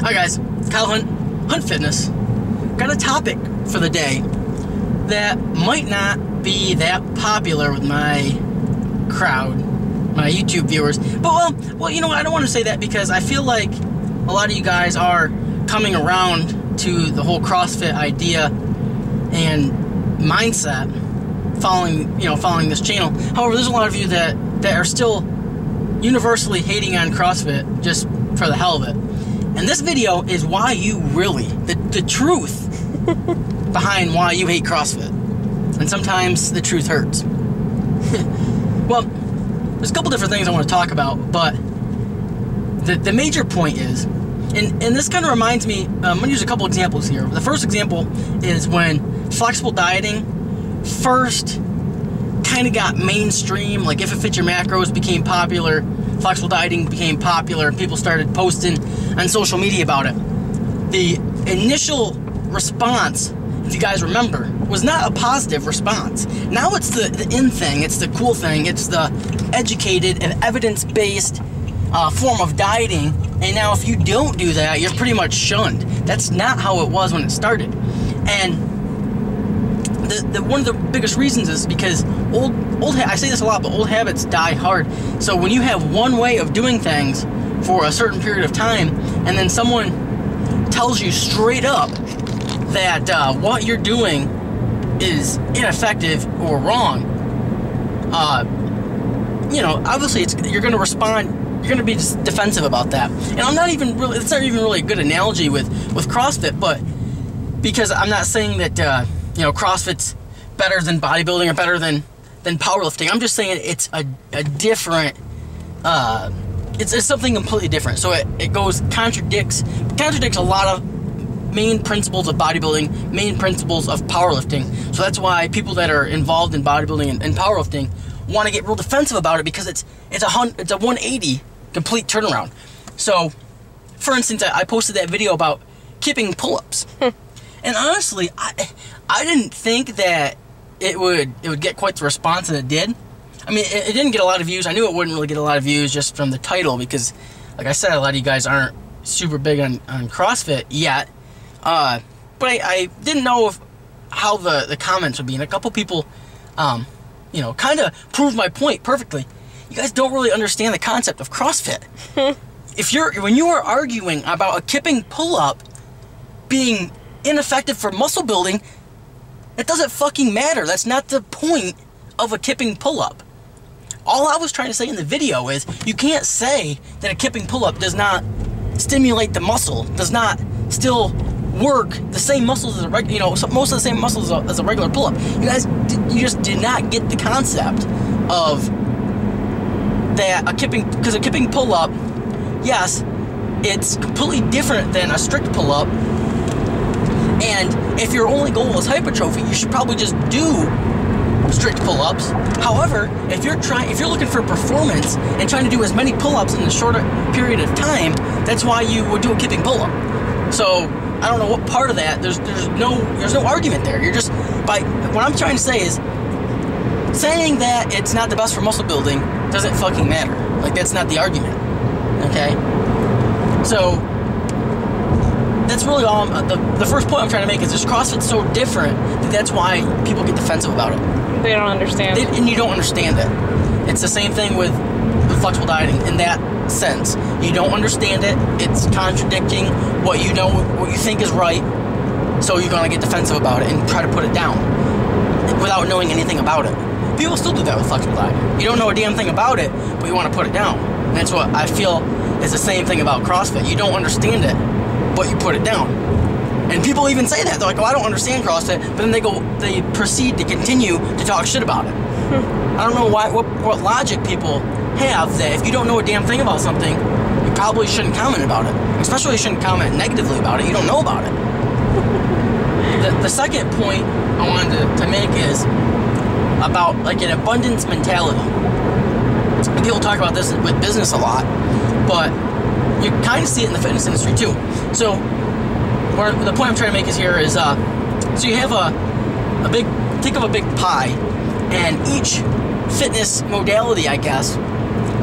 Hi guys, KyleHuntFitness. Got a topic for the day that might not be that popular with my crowd, my YouTube viewers. But well, you know what? I don't want to say that because I feel like a lot of you guys are coming around to the whole CrossFit idea and mindset, following this channel. However, there's a lot of you that are still universally hating on CrossFit just for the hell of it. And this video is why you really, the truth behind why you hate CrossFit. And sometimes the truth hurts. Well, there's a couple different things I want to talk about, but the major point is, and this kind of reminds me, I'm going to use a couple examples here. The first example is when flexible dieting first kind of got mainstream, like If It Fits Your Macros became popular, flexible dieting became popular, and people started posting on social media about it. The initial response, if you guys remember, was not a positive response. Now it's the in thing, it's the cool thing, it's the educated and evidence-based form of dieting, and now if you don't do that, you're pretty much shunned. That's not how it was when it started. And one of the biggest reasons is because I say this a lot, but old habits die hard. So when you have one way of doing things for a certain period of time, and then someone tells you straight up that what you're doing is ineffective or wrong, obviously you're going to respond. You're going to be just defensive about that. And it's not even really a good analogy with CrossFit, but because I'm not saying that CrossFit's better than bodybuilding or better than powerlifting. I'm just saying it's a different, it's something completely different. So it contradicts a lot of main principles of bodybuilding, main principles of powerlifting. So that's why people that are involved in bodybuilding and powerlifting want to get real defensive about it, because it's a 180 complete turnaround. So, for instance, I posted that video about kipping pull-ups, and honestly, I didn't think that it would get quite the response that it did. I mean, it didn't get a lot of views. I knew it wouldn't really get a lot of views just from the title, because, like I said, a lot of you guys aren't super big on CrossFit yet. But I didn't know how the comments would be, and a couple people, kind of proved my point perfectly. You guys don't really understand the concept of CrossFit. When you are arguing about a kipping pull-up being ineffective for muscle building, it doesn't fucking matter. That's not the point of a kipping pull-up. All I was trying to say in the video is you can't say that a kipping pull-up does not stimulate the muscle, does not still work the same muscles as a regular, most of the same muscles as a regular pull-up. You just did not get the concept of that because a kipping pull-up, yes, it's completely different than a strict pull-up. And if your only goal is hypertrophy, you should probably just do strict pull-ups. However, if you're looking for performance and trying to do as many pull-ups in a shorter period of time, that's why you would do a kipping pull-up. So I don't know what part of that. There's no argument there. What I'm trying to say is, saying that it's not the best for muscle building doesn't fucking matter. Like, that's not the argument. Okay? So that's really all. The first point I'm trying to make is just CrossFit's so different that's why people get defensive about it. They don't understand. And you don't understand it. It's the same thing with flexible dieting in that sense. You don't understand it. It's contradicting what you know, what you think is right. So you're gonna get defensive about it and try to put it down without knowing anything about it. People still do that with flexible dieting. You don't know a damn thing about it, but you want to put it down. And that's what I feel is the same thing about CrossFit. You don't understand it, but you put it down. And people even say that. They're like, oh, I don't understand CrossFit, but then they proceed to continue to talk shit about it. I don't know what logic people have that if you don't know a damn thing about something, you probably shouldn't comment about it. Especially you shouldn't comment negatively about it. You don't know about it. The second point I wanted to make is about like an abundance mentality. People talk about this with business a lot, but you kind of see it in the fitness industry too. So the point I'm trying to make is here is, so you have think of a big pie, and each fitness modality, I guess,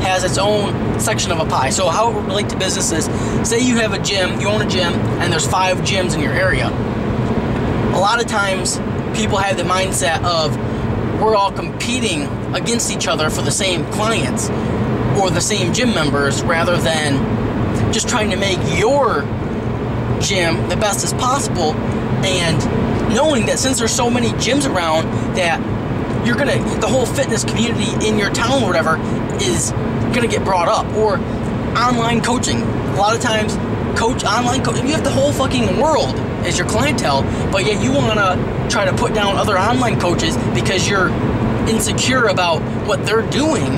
has its own section of a pie. So how it would relate to businesses, say you have a gym, you own a gym, and there's 5 gyms in your area. A lot of times people have the mindset of we're all competing against each other for the same clients or the same gym members, rather than just trying to make your gym the best as possible, and knowing that since there's so many gyms around, that the whole fitness community in your town or whatever is gonna get brought up. Or online coaching. A lot of times online coaching, you have the whole fucking world as your clientele, but yet you wanna try to put down other online coaches because you're insecure about what they're doing,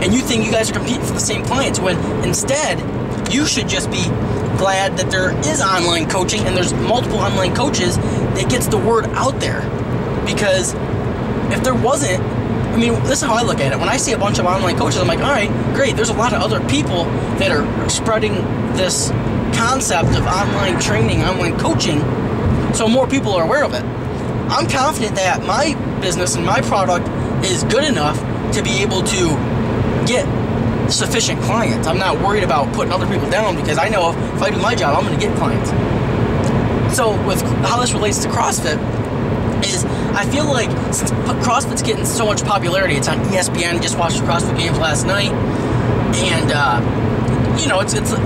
and you think you guys are competing for the same clients, when instead you should just be glad that there is online coaching and there's multiple online coaches that gets the word out there. Because if there wasn't, I mean, this is how I look at it. When I see a bunch of online coaches, I'm like, all right, great, there's a lot of other people that are spreading this concept of online training, online coaching, so more people are aware of it. I'm confident that my business and my product is good enough to be able to get sufficient clients. I'm not worried about putting other people down, because I know if I do my job, I'm going to get clients. So with how this relates to CrossFit is, I feel like since CrossFit's getting so much popularity, it's on ESPN. Just watched the CrossFit Games last night, and it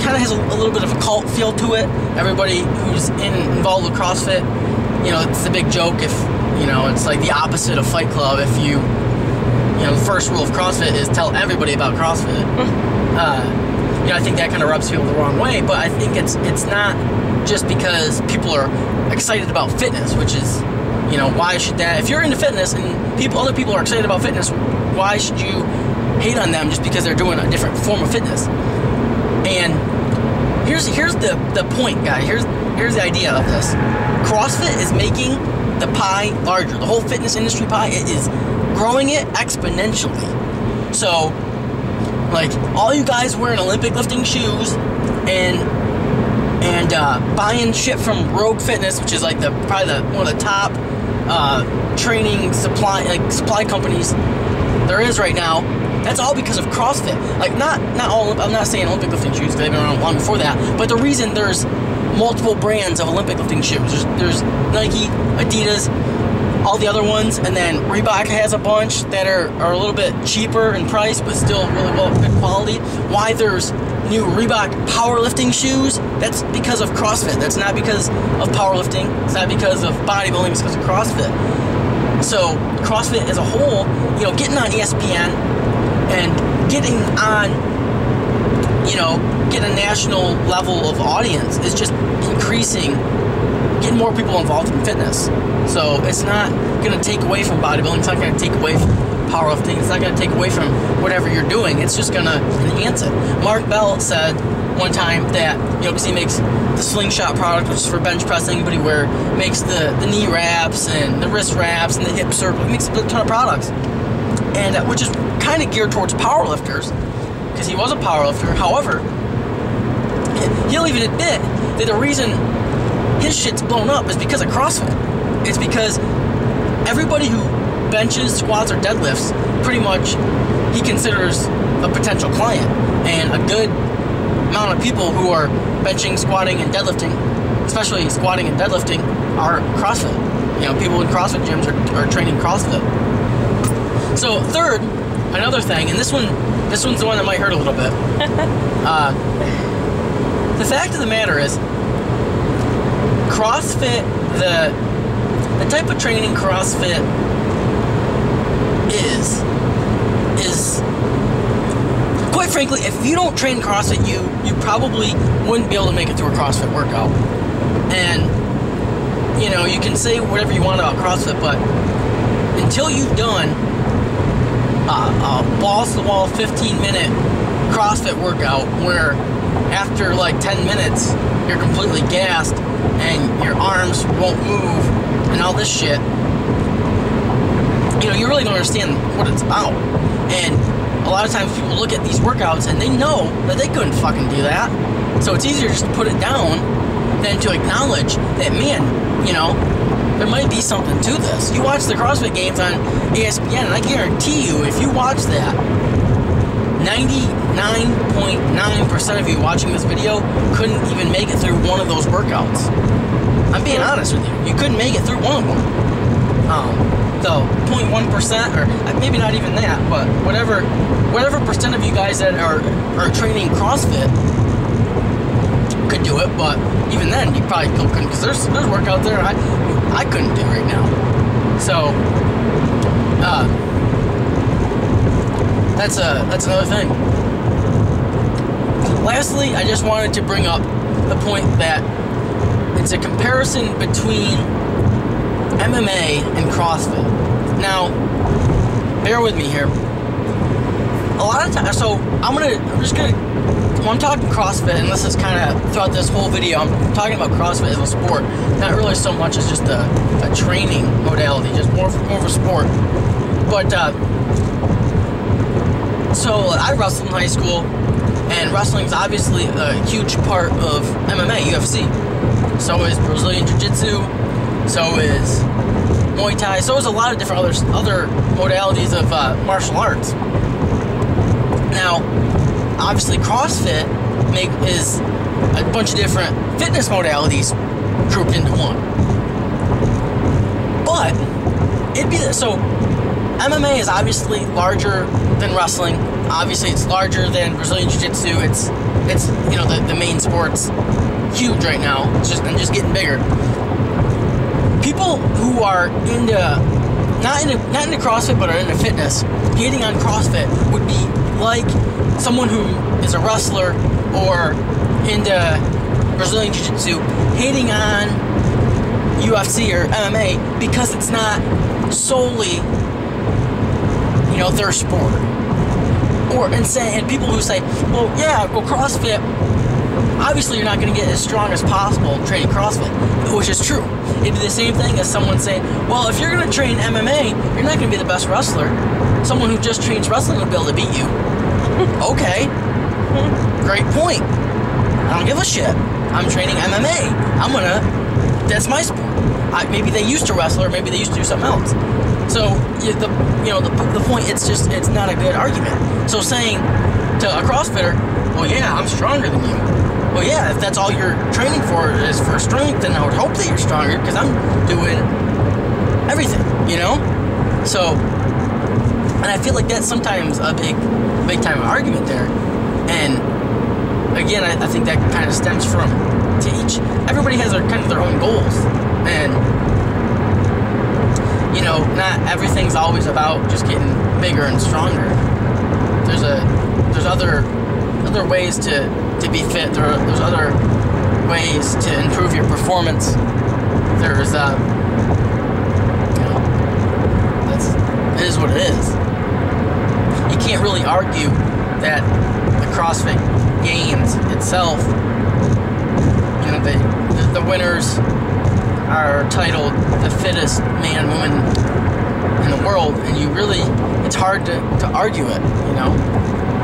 kind of has a little bit of a cult feel to it. Everybody who's involved with CrossFit, it's the big joke. If it's like the opposite of Fight Club. If the first rule of CrossFit is tell everybody about CrossFit. I think that kind of rubs people the wrong way, but I think it's not just because people are excited about fitness, which is, why should that, if you're into fitness and other people are excited about fitness, why should you hate on them just because they're doing a different form of fitness? And here's the point, guy. Here's the idea of this. CrossFit is making the pie larger. The whole fitness industry pie, it is growing it exponentially. So, like, all you guys wearing Olympic lifting shoes and buying shit from Rogue Fitness, which is like probably one of the top training supply companies there is right now. That's all because of CrossFit. Like, not all. I'm not saying Olympic lifting shoes, because they've been around long before that. But the reason there's multiple brands of Olympic lifting shoes. There's Nike, Adidas, all the other ones, and then Reebok has a bunch that are a little bit cheaper in price, but still really good quality. Why there's new Reebok powerlifting shoes? That's because of CrossFit. That's not because of powerlifting. It's not because of bodybuilding. It's because of CrossFit. So CrossFit as a whole, getting on ESPN and getting on, getting a national level of audience is just increasing, getting more people involved in fitness. So it's not going to take away from bodybuilding. It's not going to take away from powerlifting. It's not going to take away from whatever you're doing. It's just going to enhance it. Mark Bell said one time that, because he makes the slingshot product, which is for bench pressing, but he makes the knee wraps and the wrist wraps and the hip circle. He makes a ton of products, and which is kind of geared towards powerlifters, because he was a powerlifter. However, he'll even admit that the reason his shit's blown up is because of CrossFit. It's because everybody who benches, squats, or deadlifts, pretty much he considers a potential client. And a good amount of people who are benching, squatting, and deadlifting, especially squatting and deadlifting, are CrossFit. People in CrossFit gyms are training CrossFit. So third, another thing, and this one's the one that might hurt a little bit. The fact of the matter is, CrossFit, the type of training CrossFit is quite frankly, if you don't train CrossFit, you probably wouldn't be able to make it through a CrossFit workout. And you can say whatever you want about CrossFit, but until you've done a balls-to-the-wall 15-minute CrossFit workout where after like 10 minutes you're completely gassed and your arms won't move and all this shit, you really don't understand what it's about. And a lot of times people look at these workouts and they know that they couldn't fucking do that. So it's easier just to put it down than to acknowledge that, man, there might be something to this. You watch the CrossFit Games on ESPN, and I guarantee you, if you watch that, 99.9% of you watching this video couldn't even make it through one of those workouts. I'm being honest with you. You couldn't make it through one of them. The 0.1%, or maybe not even that, but whatever percent of you guys that are training CrossFit could do it, but even then, you probably still couldn't, because there's workouts there I couldn't do right now. So, that's another thing. Lastly, I just wanted to bring up the point that it's a comparison between MMA and CrossFit. Now, bear with me here. A lot of times, so when I'm talking CrossFit, and this is kind of throughout this whole video, I'm talking about CrossFit as a sport, not really so much as just a training modality, just more of a sport. But so I wrestled in high school, and wrestling is obviously a huge part of MMA, UFC. So is Brazilian Jiu-Jitsu, so is Muay Thai, so is a lot of different other modalities of martial arts. Now, obviously CrossFit is a bunch of different fitness modalities grouped into one. But so MMA is obviously larger than wrestling. Obviously, it's larger than Brazilian Jiu-Jitsu. It's the main sport's huge right now. It's just getting bigger. People who are not into CrossFit but are into fitness, hating on CrossFit would be like someone who is a wrestler or into Brazilian Jiu-Jitsu and on UFC or MMA because it's not solely, their sport. And people who say, well, yeah, go CrossFit. Obviously, you're not going to get as strong as possible training CrossFit, which is true. It'd be the same thing as someone saying, well, if you're going to train MMA, you're not going to be the best wrestler. Someone who just trains wrestling will be able to beat you. Okay. Great point. I don't give a shit. I'm training MMA. That's my sport. Maybe they used to wrestle, or maybe they used to do something else. So, the point, it's not a good argument. So saying to a CrossFitter, well, yeah, I'm stronger than you. Well, yeah, if that's all you're training for is for strength, then I would hope that you're stronger, because I'm doing everything, So, and I feel like that's sometimes a big time argument there. And again, I think that kind of stems from everybody has their own goals, and not everything's always about just getting bigger and stronger. There's other ways to be fit. There's other ways to improve your performance. There's it is what it is. You can't really argue that the CrossFit Games itself, the winners are titled the fittest man, woman in the world, and it's hard to argue it.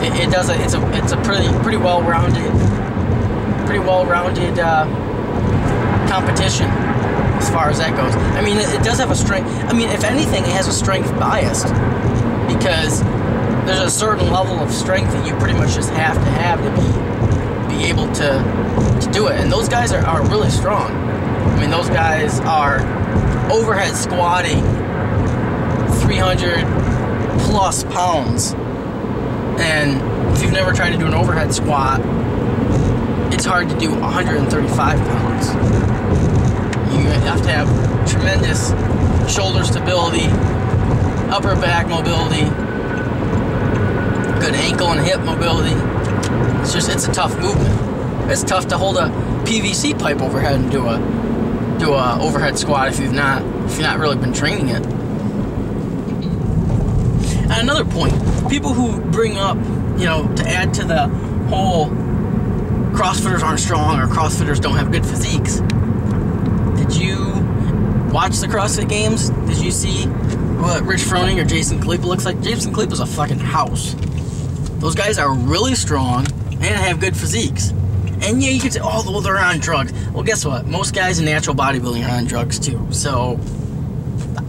It's a pretty well-rounded competition as far as that goes. I mean, it does have a strength. I mean, if anything, it has a strength bias, because there's a certain level of strength that you pretty much just have to be able to do it. And those guys are really strong. I mean, those guys are overhead squatting 300 plus pounds. And if you've never tried to do an overhead squat, it's hard to do 135 pounds. You have to have tremendous shoulder stability, upper back mobility, good ankle and hip mobility. It's a tough movement. It's tough to hold a PVC pipe overhead and do a overhead squat if you've not really been training it. And another point, people who bring up, to add to the whole CrossFitters aren't strong or CrossFitters don't have good physiques. Did you watch the CrossFit Games? Did you see what Rich Froning or Jason Khalipa looks like? Jason Khalipa's a fucking house. Those guys are really strong and have good physiques. And yeah, you could say, oh, well, they're on drugs. Well, guess what? Most guys in natural bodybuilding are on drugs too. So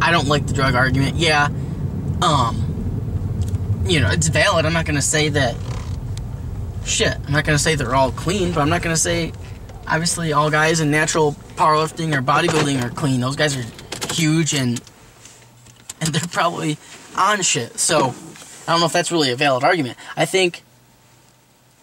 I don't like the drug argument. Yeah, you know, it's valid. I'm not going to say that, shit, I'm not going to say they're all clean, but I'm not going to say, obviously, all guys in natural powerlifting or bodybuilding are clean. Those guys are huge, and they're probably on shit. So, I don't know if that's really a valid argument. I think,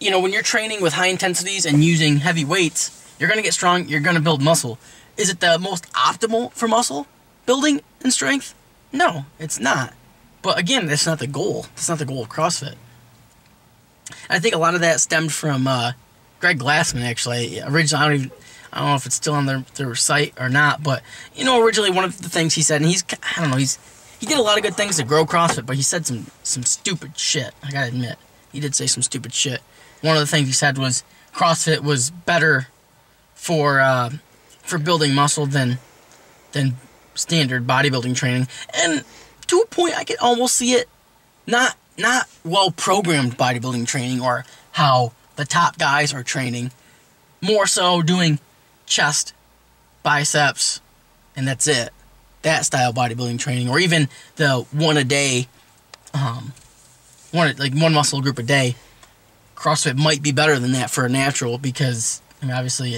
you know, when you're training with high intensities and using heavy weights, you're going to get strong, you're going to build muscle. Is it the most optimal for muscle building and strength? No, it's not. But again, that's not the goal. That's not the goal of CrossFit. I think a lot of that stemmed from Greg Glassman, actually. Originally, I don't know if it's still on their site or not, but, you know, originally one of the things he said, and I don't know, he did a lot of good things to grow CrossFit, but he said some stupid shit. I gotta admit, he did say some stupid shit. One of the things he said was CrossFit was better for building muscle than standard bodybuilding training, and to a point, I could almost see it. Not well-programmed bodybuilding training, or how the top guys are training. More so doing chest, biceps, and that's it. That style bodybuilding training, or even the one a day, one muscle group a day. CrossFit might be better than that for a natural, because I mean, obviously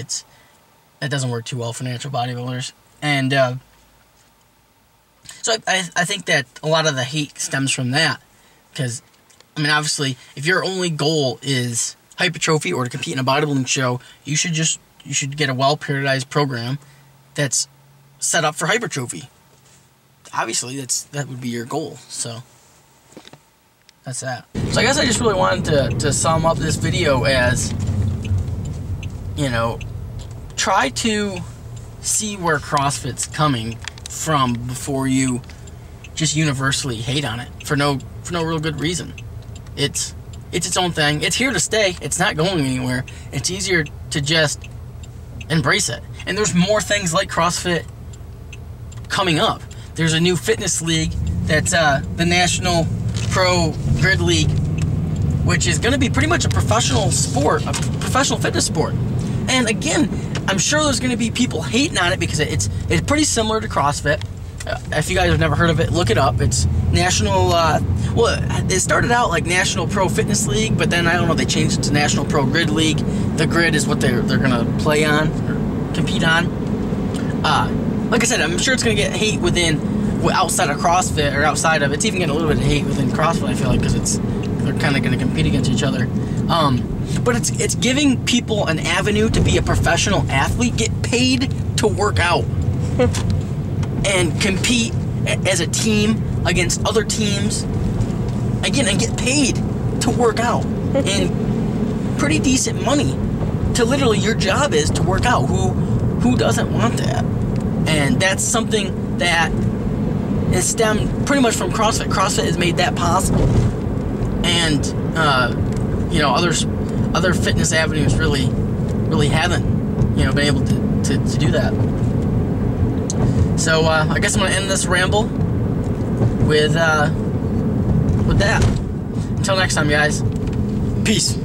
that doesn't work too well for natural bodybuilders. And so I think that a lot of the hate stems from that, because I mean, obviously, if your only goal is hypertrophy or to compete in a bodybuilding show, you should get a well-periodized program that's set up for hypertrophy. Obviously, that would be your goal. So that's that. So I guess I just really wanted to sum up this video as, you know, try to see where CrossFit's coming from before you just universally hate on it for no real good reason. It's its own thing. It's here to stay. It's not going anywhere. It's easier to just embrace it. And there's more things like CrossFit coming up. There's a new fitness league that's the National Pro Grid League, which is going to be pretty much a professional sport, a professional fitness sport. And again, I'm sure there's going to be people hating on it because it's pretty similar to CrossFit. If you guys have never heard of it, look it up. It's National, well, it started out like National Pro Fitness League, but then, I don't know, they changed it to National Pro Grid League. The grid is what they're going to play on, or compete on. Like I said, I'm sure it's going to get hate outside of CrossFit, or outside of, it's even getting a little bit of hate within CrossFit, I feel like, because they're kind of going to compete against each other. But it's giving people an avenue to be a professional athlete, get paid to work out, and compete as a team against other teams, again, and get paid to work out, and pretty decent money. To literally, your job is to work out. Who doesn't want that? And that's something that is stemmed pretty much from CrossFit. CrossFit has made that possible, and you know, other fitness avenues really haven't, you know, been able to do that. So I guess I'm gonna end this ramble with that. Until next time, guys. Peace.